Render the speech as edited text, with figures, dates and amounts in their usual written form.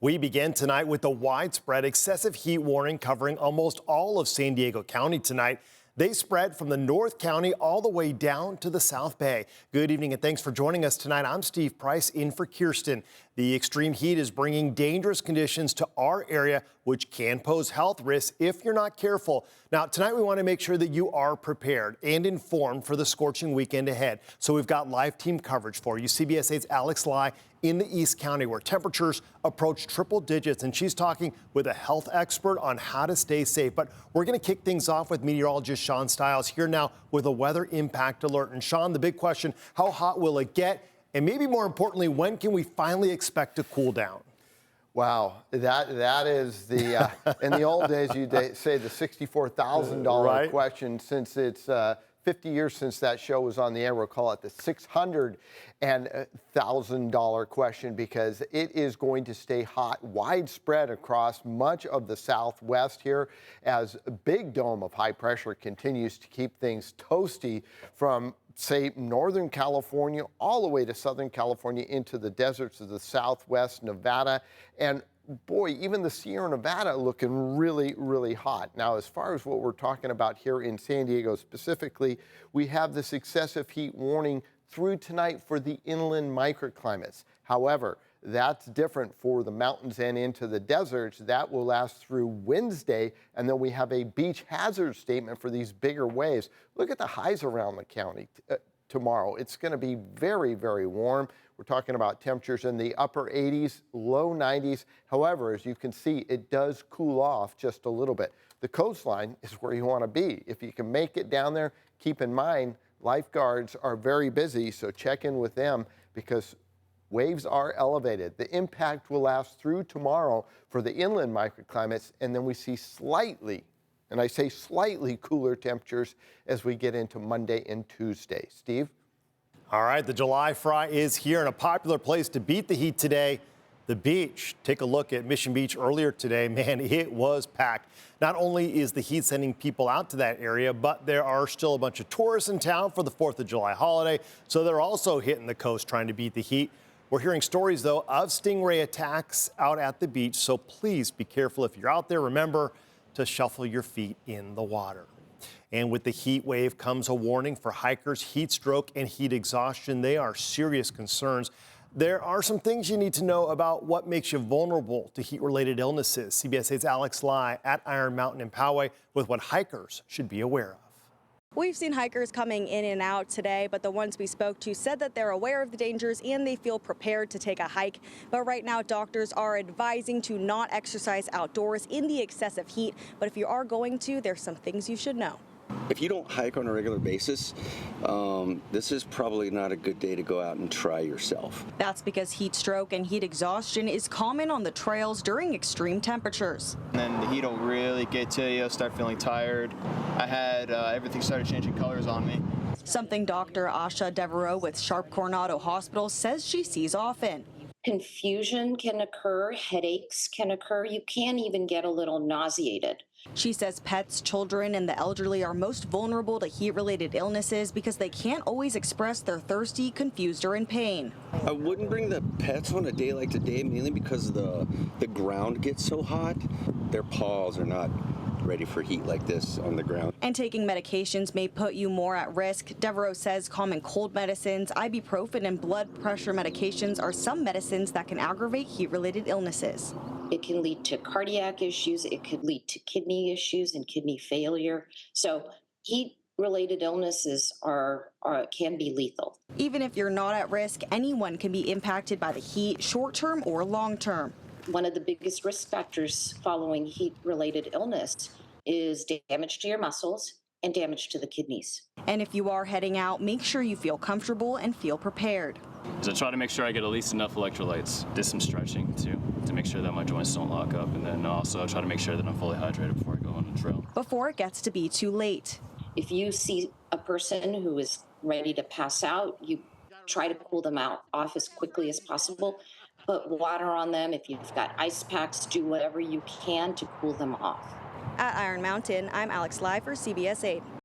We begin tonight with a widespread excessive heat warning covering almost all of San Diego County tonight. They spread from the North County all the way down to the South Bay. Good evening and thanks for joining us tonight. I'm Steve Price in for Kirsten. The extreme heat is bringing dangerous conditions to our area, which can pose health risks if you're not careful. Now, tonight we want to make sure that you are prepared and informed for the scorching weekend ahead. So we've got live team coverage for you. CBS 8's Alex Lai in the East County, where temperatures approach triple digits, and she's talking with a health expert on how to stay safe. But we're going to kick things off with meteorologist Sean Stiles here now with a weather impact alert. And Sean, the big question, how hot will it get? And maybe more importantly, when can we finally expect to cool down? Wow, that is the, in the old days, you'd say the $64,000 question. Since it's 50 years since that show was on the air, we'll call it the $600,000 question, because it is going to stay hot widespread across much of the Southwest here as a big dome of high pressure continues to keep things toasty from, say, Northern California all the way to Southern California into the deserts of the Southwest, Nevada, and boy, even the Sierra Nevada looking really, really hot. Now, as far as what we're talking about here in San Diego specifically, we have this excessive heat warning through tonight for the inland microclimates. However, that's different for the mountains and into the deserts. That will last through Wednesday, and then we have a beach hazard statement for these bigger waves. Look at the highs around the county tomorrow. It's going to be very, very warm. We're talking about temperatures in the upper 80s, low 90s. However, as you can see, it does cool off just a little bit. The coastline is where you want to be. If you can make it down there, keep in mind, lifeguards are very busy, so check in with them because waves are elevated. The impact will last through tomorrow for the inland microclimates, and then we see slightly, and I say slightly, cooler temperatures as we get into Monday and Tuesday. Steve? All right, the July fry is here, and a popular place to beat the heat today, the beach. Take a look at Mission Beach earlier today. Man, it was packed. Not only is the heat sending people out to that area, but there are still a bunch of tourists in town for the 4th of July holiday, so they're also hitting the coast trying to beat the heat. We're hearing stories, though, of stingray attacks out at the beach, so please be careful if you're out there. Remember to shuffle your feet in the water. And with the heat wave comes a warning for hikers. Heat stroke and heat exhaustion, they are serious concerns. There are some things you need to know about what makes you vulnerable to heat-related illnesses. CBS 8's Alex Lai at Iron Mountain in Poway with what hikers should be aware of. We've seen hikers coming in and out today, but the ones we spoke to said that they're aware of the dangers and they feel prepared to take a hike. But right now, doctors are advising to not exercise outdoors in the excessive heat. But if you are going to, there's some things you should know. If you don't hike on a regular basis, this is probably not a good day to go out and try yourself. That's because heat stroke and heat exhaustion is common on the trails during extreme temperatures. And then the heat will really get to you, start feeling tired. I had everything started changing colors on me. Something Dr. Asha Devereaux with Sharp Coronado Hospital says she sees often. Confusion can occur, headaches can occur, you can even get a little nauseated. She says pets, children, and the elderly are most vulnerable to heat-related illnesses because they can't always express they're thirsty, confused, or in pain. I wouldn't bring the pets on a day like today, mainly because the ground gets so hot. Their paws are not ready for heat like this on the ground. And taking medications may put you more at risk. Devereaux says common cold medicines, ibuprofen, and blood pressure medications are some medicines that can aggravate heat-related illnesses. It can lead to cardiac issues, it could lead to kidney issues and kidney failure. So heat-related illnesses can be lethal. Even if you're not at risk, anyone can be impacted by the heat, short-term or long-term. One of the biggest risk factors following heat-related illness is damage to your muscles and damage to the kidneys. And if you are heading out, make sure you feel comfortable and feel prepared. So I try to make sure I get at least enough electrolytes. Did some stretching too, to make sure that my joints don't lock up, and then also try to make sure that I'm fully hydrated before I go on the trail. Before it gets to be too late. If you see a person who is ready to pass out, you try to cool them off as quickly as possible. Put water on them. If you've got ice packs, do whatever you can to cool them off. At Iron Mountain, I'm Alex Lai for CBS 8.